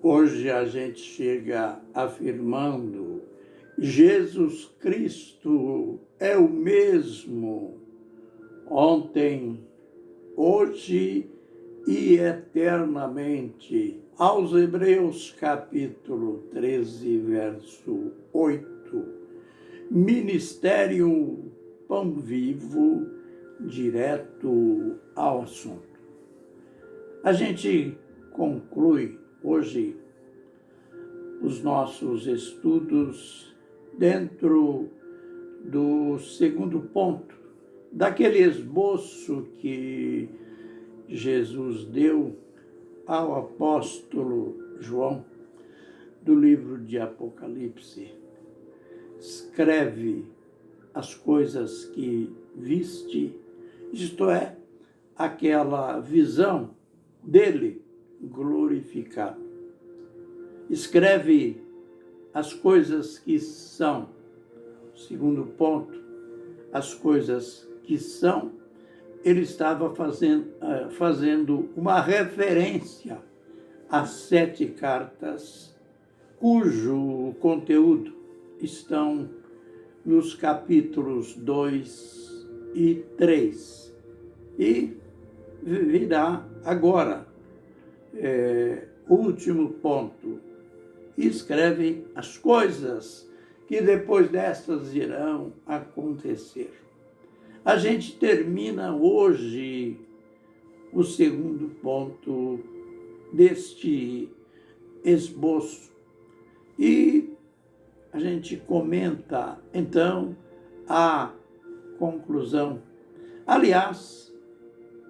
Hoje a gente chega afirmando: Jesus Cristo é o mesmo ontem, hoje e eternamente. Aos Hebreus capítulo 13, verso 8. Ministério Pão Vivo, direto ao assunto. A gente conclui hoje os nossos estudos dentro do segundo ponto, daquele esboço que Jesus deu ao apóstolo João, do livro de Apocalipse. Escreve as coisas que viste, isto é, aquela visão dele glorificado. Escreve as coisas que são. Segundo ponto, as coisas que são, ele estava fazendo uma referência às 7 cartas, cujo conteúdo estão nos capítulos 2 e 3. E virá agora, último ponto, escreve as coisas que depois destas irão acontecer. A gente termina hoje o segundo ponto deste esboço e a gente comenta, então, a conclusão. Aliás,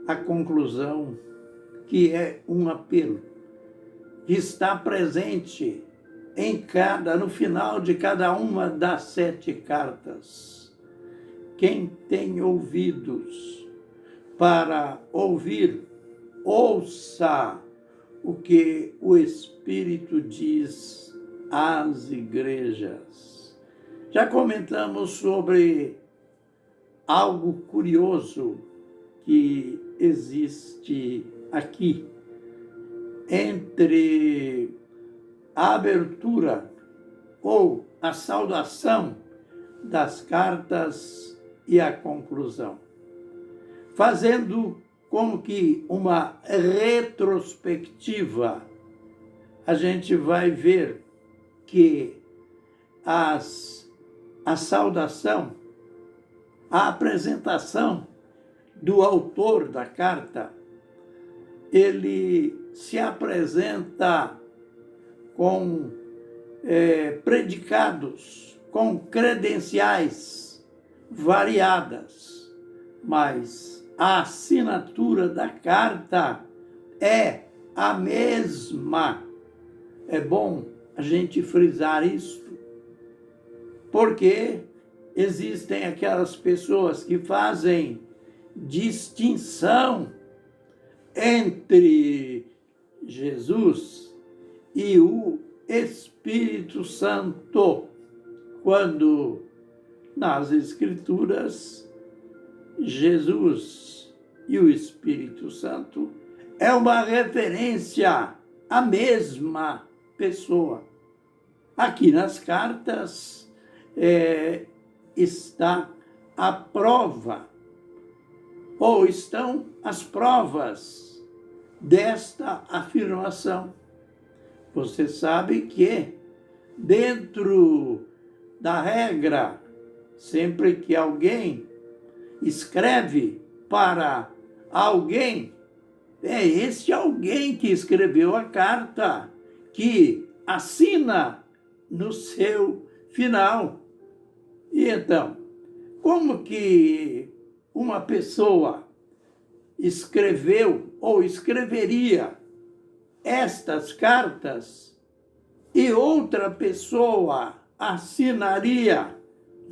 a conclusão que é um apelo, que está presente no final de cada uma das 7 cartas. Quem tem ouvidos para ouvir, ouça o que o Espírito diz às igrejas. Já comentamos sobre algo curioso que existe aqui entre a abertura ou a saudação das cartas e a conclusão, fazendo como que uma retrospectiva. A gente vai ver que a saudação, a apresentação do autor da carta, ele se apresenta com predicados, com credenciais variadas, mas a assinatura da carta é a mesma. É bom a gente frisar isso, porque existem aquelas pessoas que fazem distinção entre Jesus e o Espírito Santo, quando nas Escrituras Jesus e o Espírito Santo é uma referência à mesma pessoa. Aqui nas cartas está a prova, ou estão as provas desta afirmação. Você sabe que dentro da regra, sempre que alguém escreve para alguém, é esse alguém que escreveu a carta, que assina no seu final. E então, como que uma pessoa escreveu ou escreveria estas cartas e outra pessoa assinaria?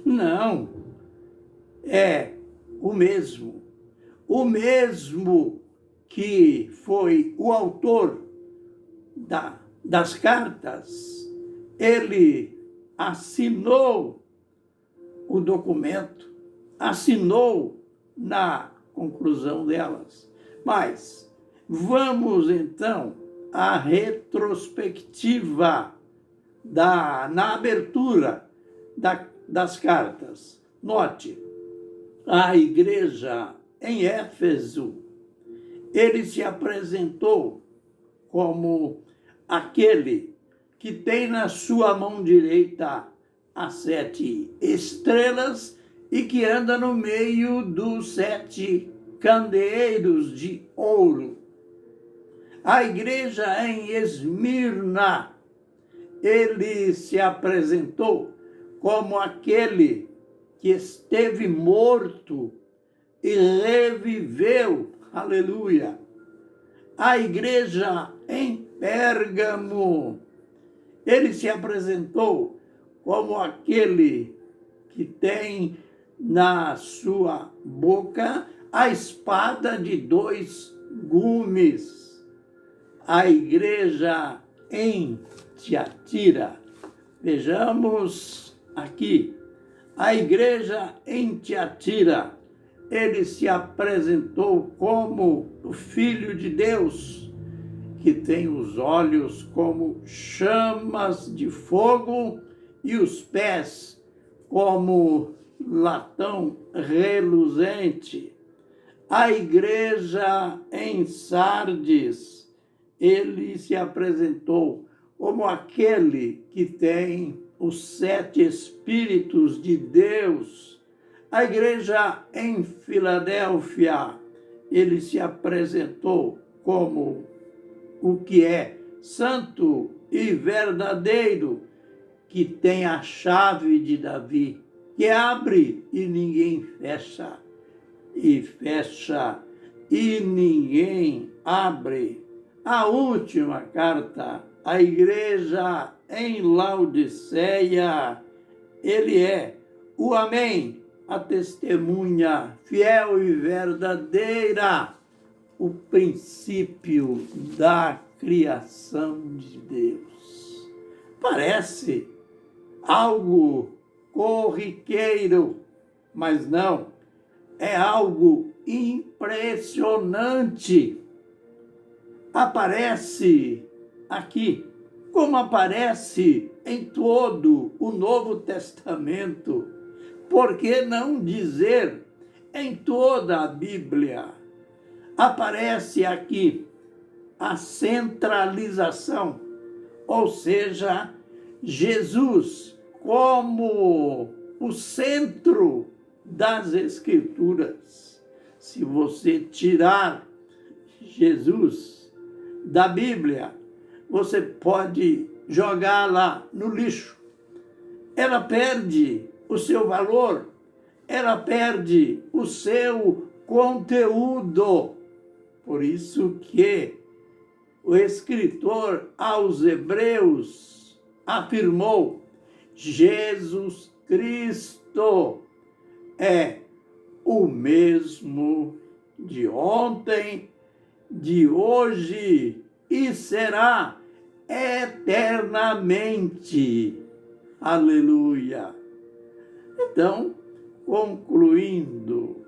Não, é o mesmo que foi o autor das cartas. Ele assinou o documento, assinou na conclusão delas. Mas vamos então a retrospectiva na abertura das cartas. Note, a igreja em Éfeso, ele se apresentou como aquele que tem na sua mão direita as 7 estrelas e que anda no meio dos 7 candeeiros de ouro. A igreja em Esmirna, ele se apresentou como aquele que esteve morto e reviveu. Aleluia! A igreja em Pérgamo, ele se apresentou como aquele que tem na sua boca a espada de 2 gumes. A igreja em Tiatira, vejamos aqui, a igreja em Tiatira, ele se apresentou como o Filho de Deus, que tem os olhos como chamas de fogo e os pés como latão reluzente. A igreja em Sardes, ele se apresentou como aquele que tem os 7 Espíritos de Deus. A igreja em Filadélfia, ele se apresentou como o que é santo e verdadeiro, que tem a chave de Davi, que abre e ninguém fecha, e fecha e ninguém abre. A última carta, a igreja em Laodiceia, ele é o Amém, a testemunha fiel e verdadeira, o princípio da criação de Deus. Parece algo corriqueiro, mas não, é algo impressionante. Aparece aqui, como aparece em todo o Novo Testamento, por que não dizer em toda a Bíblia? Aparece aqui a centralização, ou seja, Jesus como o centro das Escrituras. Se você tirar Jesus da Bíblia, você pode jogá-la no lixo. Ela perde o seu valor, ela perde o seu conteúdo. Por isso que o escritor aos Hebreus afirmou: Jesus Cristo é o mesmo de ontem, de hoje e será eternamente. Aleluia! Então, concluindo,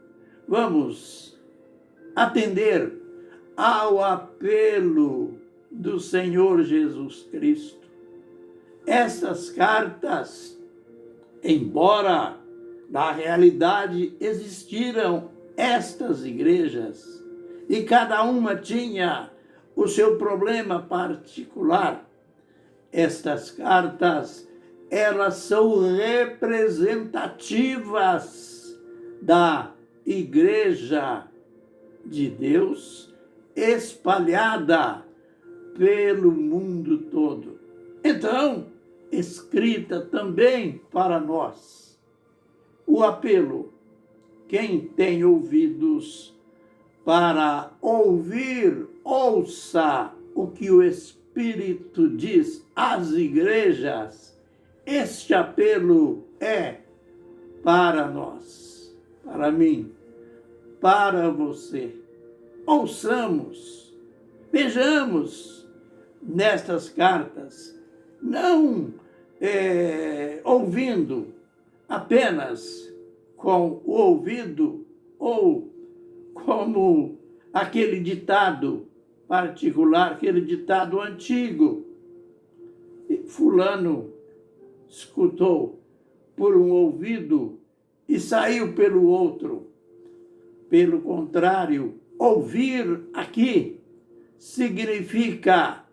vamos atender ao apelo do Senhor Jesus Cristo. Essas cartas, embora na realidade existiram estas igrejas, e cada uma tinha o seu problema particular, estas cartas, elas são representativas da Igreja de Deus espalhada pelo mundo todo. Então, escrita também para nós. O apelo: quem tem ouvidos para ouvir, ouça o que o Espírito diz às igrejas. Este apelo é para nós, para mim, para você. Ouçamos, vejamos nestas cartas, não ouvindo apenas com o ouvido ou como aquele ditado particular, aquele ditado antigo. E fulano escutou por um ouvido e saiu pelo outro. Pelo contrário, ouvir aqui significa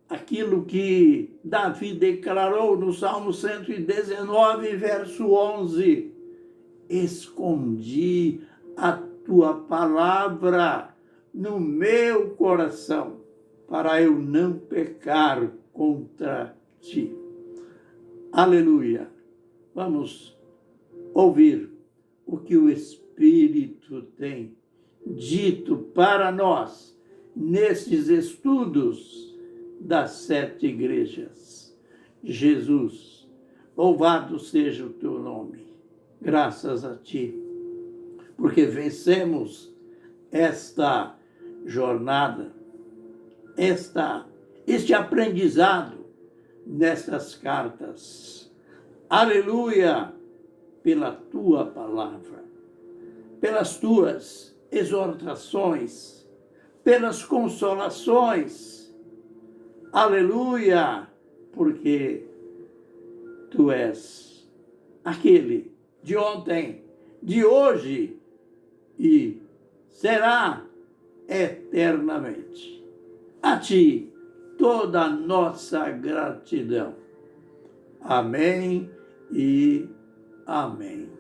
aquilo que Davi declarou no Salmo 119, verso 11. Escondi a tua palavra no meu coração, para eu não pecar contra ti. Aleluia. Vamos ouvir o que o Espírito tem dito para nós nesses estudos das 7 igrejas. Jesus, louvado seja o teu nome. Graças a ti, porque vencemos esta jornada, este aprendizado nestas cartas. Aleluia, pela tua palavra, pelas tuas exortações, pelas consolações. Aleluia, porque tu és aquele de ontem, de hoje e será eternamente. A ti toda a nossa gratidão. Amém e amém.